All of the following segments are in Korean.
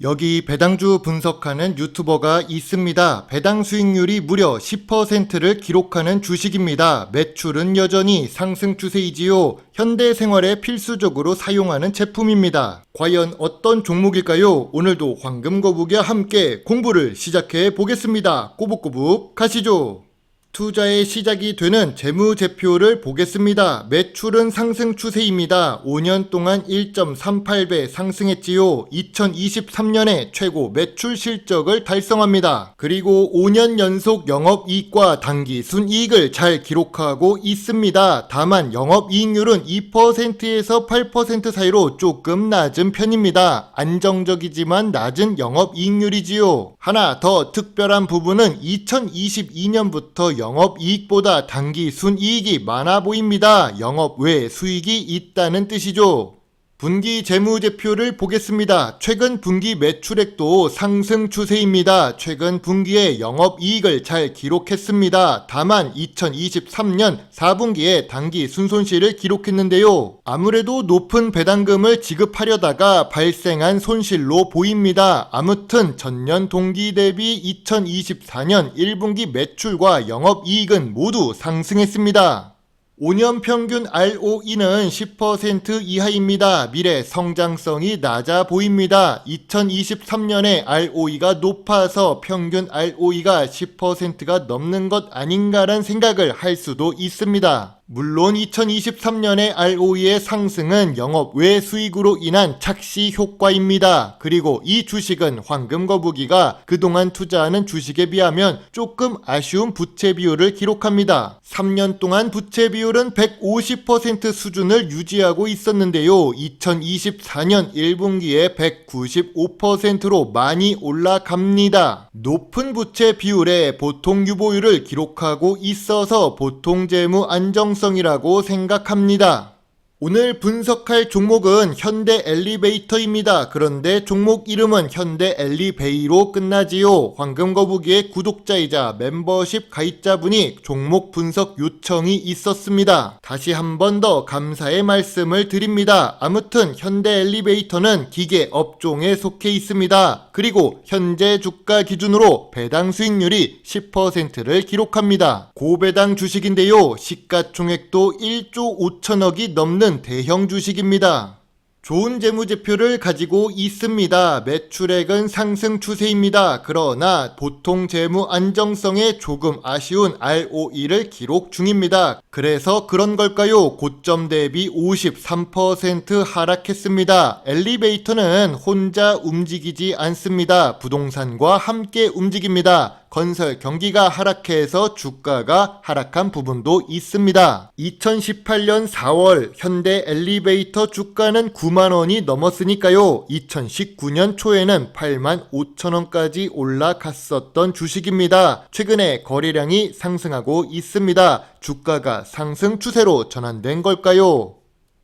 여기 배당주 분석하는 유튜버가 있습니다. 배당 수익률이 무려 10%를 기록하는 주식입니다. 매출은 여전히 상승 추세이지요. 현대생활에 필수적으로 사용하는 제품입니다. 과연 어떤 종목일까요? 오늘도 황금거북이와 함께 공부를 시작해 보겠습니다. 꼬북꼬북 가시죠. 투자의 시작이 되는 재무제표를 보겠습니다. 매출은 상승 추세입니다. 5년 동안 1.38배 상승했지요. 2023년에 최고 매출 실적을 달성합니다. 그리고 5년 연속 영업이익과 당기순이익을 잘 기록하고 있습니다. 다만 영업이익률은 2%에서 8% 사이로 조금 낮은 편입니다. 안정적이지만 낮은 영업이익률이지요. 하나 더 특별한 부분은 2022년부터 영업이익보다 당기순이익이 많아 보입니다. 영업 외 수익이 있다는 뜻이죠. 분기 재무제표를 보겠습니다. 최근 분기 매출액도 상승 추세입니다. 최근 분기에 영업이익을 잘 기록했습니다. 다만 2023년 4분기에 당기 순손실을 기록했는데요. 아무래도 높은 배당금을 지급하려다가 발생한 손실로 보입니다. 아무튼 전년 동기 대비 2024년 1분기 매출과 영업이익은 모두 상승했습니다. 5년 평균 ROE는 10% 이하입니다. 미래 성장성이 낮아 보입니다. 2023년에 ROE가 높아서 평균 ROE가 10%가 넘는 것 아닌가란 생각을 할 수도 있습니다. 물론 2023년의 ROE의 상승은 영업 외 수익으로 인한 착시 효과입니다. 그리고 이 주식은 황금거북이가 그동안 투자하는 주식에 비하면 조금 아쉬운 부채 비율을 기록합니다. 3년 동안 부채 비율은 150% 수준을 유지하고 있었는데요. 2024년 1분기에 195%로 많이 올라갑니다. 높은 부채 비율에 보통 유보율을 기록하고 있어서 보통 재무 안정성이라고 생각합니다. 오늘 분석할 종목은 현대 엘리베이터입니다. 그런데 종목 이름은 현대 엘리베이로 끝나지요. 황금거북이의 구독자이자 멤버십 가입자분이 종목 분석 요청이 있었습니다. 다시 한 번 더 감사의 말씀을 드립니다. 아무튼 현대 엘리베이터는 기계 업종에 속해 있습니다. 그리고 현재 주가 기준으로 배당 수익률이 10%를 기록합니다. 고배당 주식인데요. 시가총액도 1조 5천억이 넘는 대형 주식입니다. 좋은 재무제표를 가지고 있습니다. 매출액은 상승 추세입니다. 그러나 보통 재무 안정성에 조금 아쉬운 ROE를 기록 중입니다. 그래서 그런 걸까요? 고점 대비 53% 하락했습니다. 엘리베이터는 혼자 움직이지 않습니다. 부동산과 함께 움직입니다. 건설 경기가 하락해서 주가가 하락한 부분도 있습니다. 2018년 4월 현대 엘리베이터 주가는 9만원이 넘었으니까요. 2019년 초에는 8만 5천원까지 올라갔었던 주식입니다. 최근에 거래량이 상승하고 있습니다. 주가가 상승 추세로 전환된 걸까요?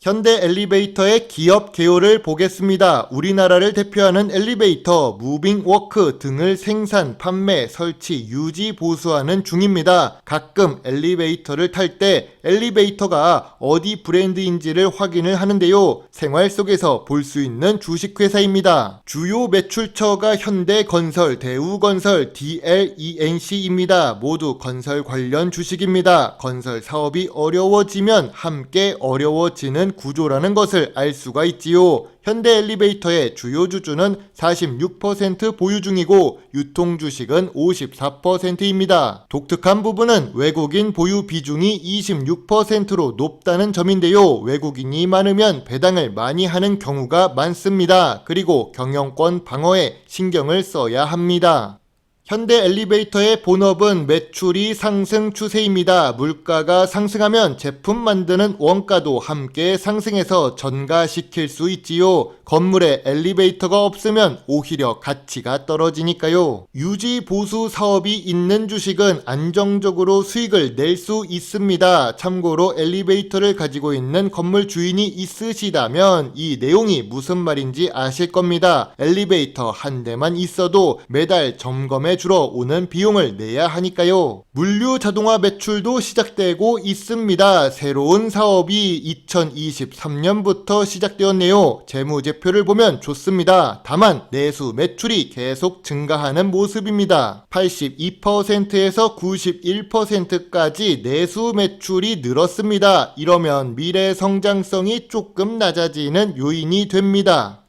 현대 엘리베이터의 기업 개요를 보겠습니다. 우리나라를 대표하는 엘리베이터, 무빙워크 등을 생산, 판매, 설치, 유지, 보수하는 중입니다. 가끔 엘리베이터를 탈 때 엘리베이터가 어디 브랜드인지를 확인을 하는데요. 생활 속에서 볼 수 있는 주식회사입니다. 주요 매출처가 현대건설, 대우건설, DLENC입니다. 모두 건설 관련 주식입니다. 건설 사업이 어려워지면 함께 어려워지는 구조라는 것을 알 수가 있지요. 현대 엘리베이터의 주요 주주는 46% 보유 중이고 유통 주식은 54%입니다. 독특한 부분은 외국인 보유 비중이 26%로 높다는 점인데요. 외국인이 많으면 배당을 많이 하는 경우가 많습니다. 그리고 경영권 방어에 신경을 써야 합니다. 현대 엘리베이터의 본업은 매출이 상승 추세입니다. 물가가 상승하면 제품 만드는 원가도 함께 상승해서 전가시킬 수 있지요. 건물에 엘리베이터가 없으면 오히려 가치가 떨어지니까요. 유지 보수 사업이 있는 주식은 안정적으로 수익을 낼 수 있습니다. 참고로 엘리베이터를 가지고 있는 건물 주인이 있으시다면 이 내용이 무슨 말인지 아실 겁니다. 엘리베이터 한 대만 있어도 매달 점검해 보내주러 오는 비용을 내야 하니까요. 물류 자동화 매출도 시작되고 있습니다. 새로운 사업이 2023년부터 시작되었네요. 재무제표를 보면 좋습니다. 다만 내수 매출이 계속 증가하는 모습입니다. 82%에서 91%까지 내수 매출이 늘었습니다. 이러면 미래 성장성이 조금 낮아지는 요인이 됩니다.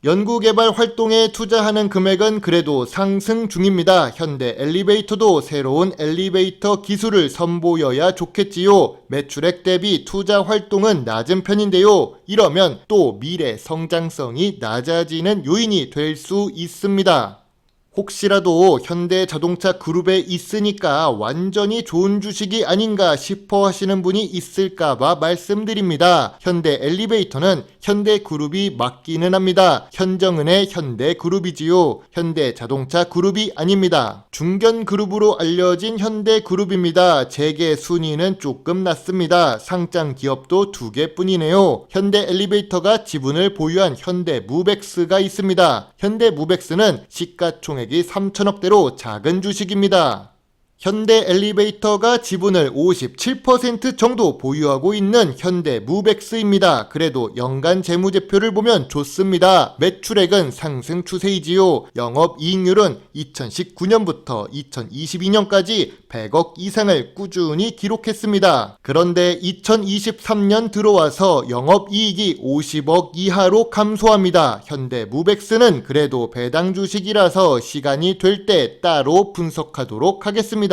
연구개발 활동에 투자하는 금액은 그래도 상승 중입니다. 현대 엘리베이터도 새로운 엘리베이터 기술을 선보여야 좋겠지요. 매출액 대비 투자 활동은 낮은 편인데요. 이러면 또 미래 성장성이 낮아지는 요인이 될 수 있습니다. 혹시라도 현대자동차 그룹에 있으니까 완전히 좋은 주식이 아닌가 싶어 하시는 분이 있을까봐 말씀드립니다. 현대 엘리베이터는 현대그룹이 맞기는 합니다. 현정은의 현대그룹이지요. 현대자동차 그룹이 아닙니다. 중견그룹으로 알려진 현대그룹입니다. 재계 순위는 조금 낮습니다. 상장 기업도 2개뿐이네요. 현대 엘리베이터가 지분을 보유한 현대무벡스가 있습니다. 현대무벡스는 시가총액 3천억대로 작은 주식입니다. 현대 엘리베이터가 지분을 57% 정도 보유하고 있는 현대무벡스입니다. 그래도 연간 재무제표를 보면 좋습니다. 매출액은 상승 추세이지요. 영업이익률은 2019년부터 2022년까지 100억 이상을 꾸준히 기록했습니다. 그런데 2023년 들어와서 영업이익이 50억 이하로 감소합니다. 현대무벡스는 그래도 배당 주식이라서 시간이 될 때 따로 분석하도록 하겠습니다.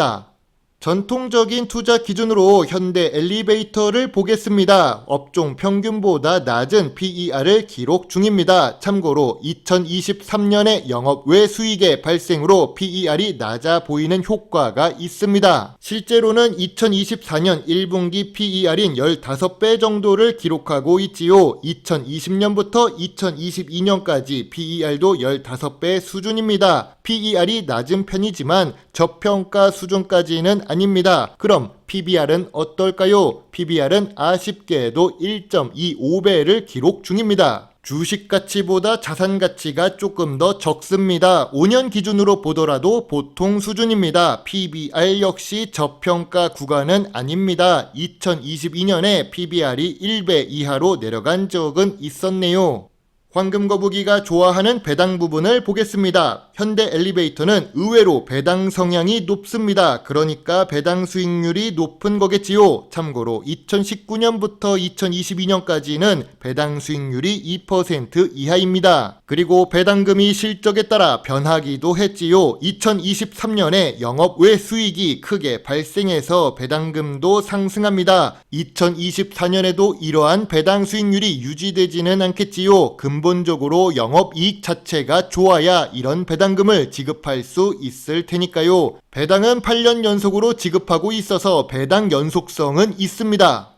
전통적인 투자 기준으로 현대 엘리베이터를 보겠습니다. 업종 평균보다 낮은 PER을 기록 중입니다. 참고로 2023년에 영업 외 수익의 발생으로 PER이 낮아 보이는 효과가 있습니다. 실제로는 2024년 1분기 PER인 15배 정도를 기록하고 있지요. 2020년부터 2022년까지 PER도 15배 수준입니다. PER이 낮은 편이지만 저평가 수준까지는 아닙니다. 그럼 PBR은 어떨까요? PBR은 아쉽게도 1.25배를 기록 중입니다. 주식 가치보다 자산 가치가 조금 더 적습니다. 5년 기준으로 보더라도 보통 수준입니다. PBR 역시 저평가 구간은 아닙니다. 2022년에 PBR이 1배 이하로 내려간 적은 있었네요. 황금거북이가 좋아하는 배당 부분을 보겠습니다. 현대 엘리베이터는 의외로 배당 성향이 높습니다. 그러니까 배당 수익률이 높은 거겠지요. 참고로 2019년부터 2022년까지는 배당 수익률이 2% 이하입니다. 그리고 배당금이 실적에 따라 변하기도 했지요. 2023년에 영업 외 수익이 크게 발생해서 배당금도 상승합니다. 2024년에도 이러한 배당 수익률이 유지되지는 않겠지요. 근본적으로 영업이익 자체가 좋아야 이런 배당금을 지급할 수 있을 테니까요. 배당은 8년 연속으로 지급하고 있어서 배당 연속성은 있습니다.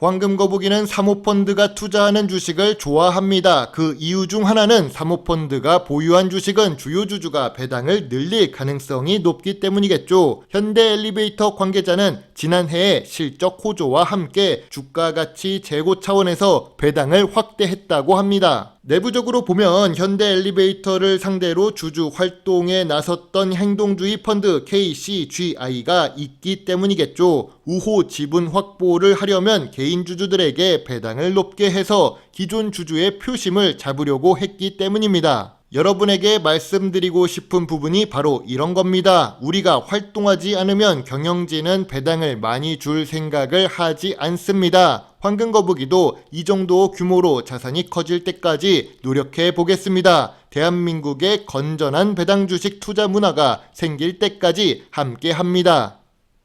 황금거북이는 사모펀드가 투자하는 주식을 좋아합니다. 그 이유 중 하나는 사모펀드가 보유한 주식은 주요 주주가 배당을 늘릴 가능성이 높기 때문이겠죠. 현대 엘리베이터 관계자는 지난해에 실적 호조와 함께 주가 가치 제고 차원에서 배당을 확대했다고 합니다. 내부적으로 보면 현대 엘리베이터를 상대로 주주 활동에 나섰던 행동주의 펀드 KCGI가 있기 때문이겠죠. 우호 지분 확보를 하려면 개인 주주들에게 배당을 높게 해서 기존 주주의 표심을 잡으려고 했기 때문입니다. 여러분에게 말씀드리고 싶은 부분이 바로 이런 겁니다. 우리가 활동하지 않으면 경영진은 배당을 많이 줄 생각을 하지 않습니다. 황금거북이도 이 정도 규모로 자산이 커질 때까지 노력해 보겠습니다. 대한민국의 건전한 배당 주식 투자 문화가 생길 때까지 함께 합니다.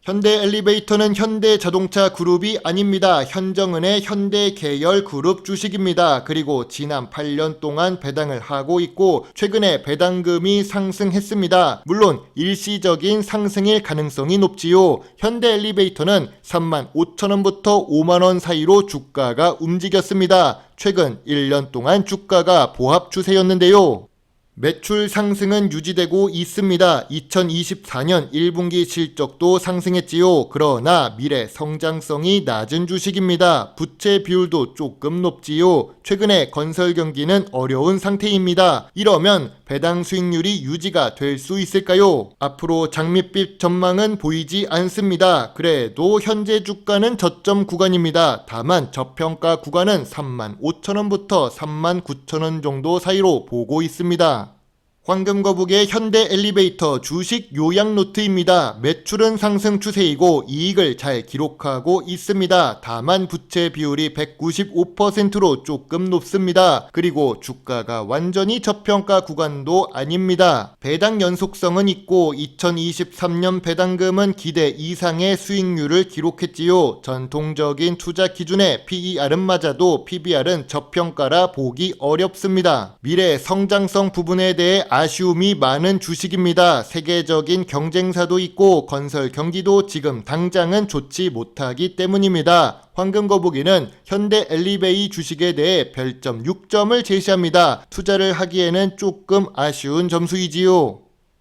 현대 엘리베이터는 현대자동차 그룹이 아닙니다. 현정은의 현대계열 그룹 주식입니다. 그리고 지난 8년 동안 배당을 하고 있고 최근에 배당금이 상승했습니다. 물론 일시적인 상승일 가능성이 높지요. 현대 엘리베이터는 35,000원부터 5만원 사이로 주가가 움직였습니다. 최근 1년 동안 주가가 보합 추세였는데요. 매출 상승은 유지되고 있습니다. 2024년 1분기 실적도 상승했지요. 그러나 미래 성장성이 낮은 주식입니다. 부채 비율도 조금 높지요. 최근에 건설 경기는 어려운 상태입니다. 이러면 배당 수익률이 유지가 될 수 있을까요? 앞으로 장밋빛 전망은 보이지 않습니다. 그래도 현재 주가는 저점 구간입니다. 다만 저평가 구간은 35,000원부터 39,000원 정도 사이로 보고 있습니다. 황금거북의 현대 엘리베이터 주식 요약 노트입니다. 매출은 상승 추세이고 이익을 잘 기록하고 있습니다. 다만 부채 비율이 195%로 조금 높습니다. 그리고 주가가 완전히 저평가 구간도 아닙니다. 배당 연속성은 있고 2023년 배당금은 기대 이상의 수익률을 기록했지요. 전통적인 투자 기준의 PER은 맞아도 PBR은 저평가라 보기 어렵습니다. 미래 성장성 부분에 대해 아쉬움이 많은 주식입니다. 세계적인 경쟁사도 있고 건설 경기도 지금 당장은 좋지 못하기 때문입니다. 황금거북이는 현대 엘리베이 주식에 대해 별점 6점을 제시합니다. 투자를 하기에는 조금 아쉬운 점수이지요.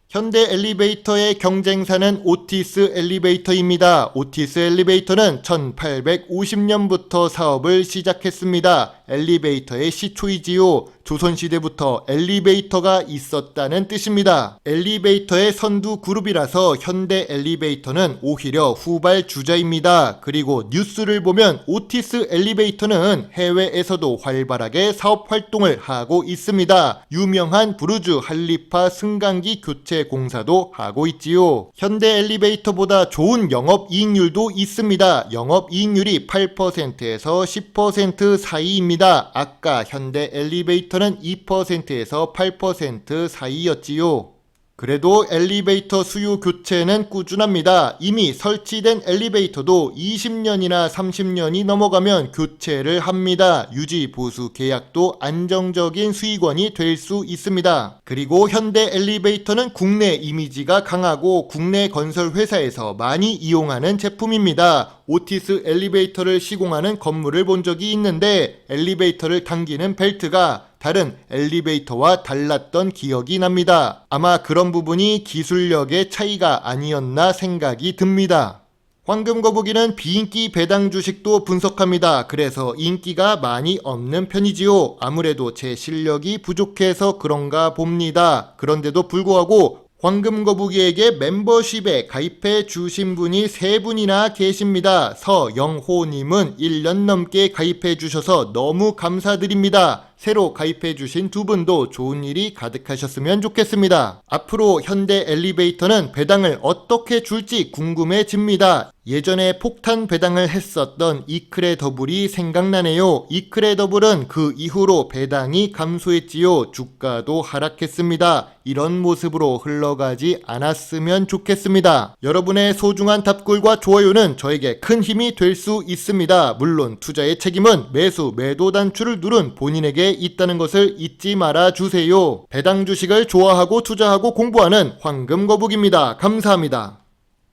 현대 엘리베이터의 경쟁사는 오티스 엘리베이터입니다. 오티스 엘리베이터는 1850년부터 사업을 시작했습니다. 엘리베이터의 시초이지요. 조선시대부터 엘리베이터가 있었다는 뜻입니다. 엘리베이터의 선두 그룹이라서 현대 엘리베이터는 오히려 후발주자입니다. 그리고 뉴스를 보면 오티스 엘리베이터는 해외에서도 활발하게 사업 활동을 하고 있습니다. 유명한 부르즈 할리파 승강기 교체 공사도 하고 있지요. 현대 엘리베이터보다 좋은 영업이익률도 있습니다. 영업이익률이 8%에서 10% 사이입니다. 아까 현대 엘리베이터는 2%에서 8% 사이였지요. 그래도 엘리베이터 수요 교체는 꾸준합니다. 이미 설치된 엘리베이터도 20년이나 30년이 넘어가면 교체를 합니다. 유지 보수 계약도 안정적인 수익원이 될 수 있습니다. 그리고 현대 엘리베이터는 국내 이미지가 강하고 국내 건설 회사에서 많이 이용하는 제품입니다. 오티스 엘리베이터를 시공하는 건물을 본 적이 있는데 엘리베이터를 당기는 벨트가 다른 엘리베이터와 달랐던 기억이 납니다. 아마 그런 부분이 기술력의 차이가 아니었나 생각이 듭니다. 황금거북이는 비인기 배당 주식도 분석합니다. 그래서 인기가 많이 없는 편이지요. 아무래도 제 실력이 부족해서 그런가 봅니다. 그런데도 불구하고 황금거북이에게 멤버십에 가입해 주신 분이 3분이나 계십니다. 서영호님은 1년 넘게 가입해 주셔서 너무 감사드립니다. 새로 가입해 주신 2분도 좋은 일이 가득하셨으면 좋겠습니다. 앞으로 현대 엘리베이터는 배당을 어떻게 줄지 궁금해집니다. 예전에 폭탄 배당을 했었던 이크레더블이 생각나네요. 이크레더블은 그 이후로 배당이 감소했지요. 주가도 하락했습니다. 이런 모습으로 흘러가지 않았으면 좋겠습니다. 여러분의 소중한 답글과 좋아요는 저에게 큰 힘이 될 수 있습니다. 물론 투자의 책임은 매수 매도 단추를 누른 본인에게 있다는 것을 잊지 말아 주세요. 배당 주식을 좋아하고 투자하고 공부하는 황금거북입니다. 감사합니다.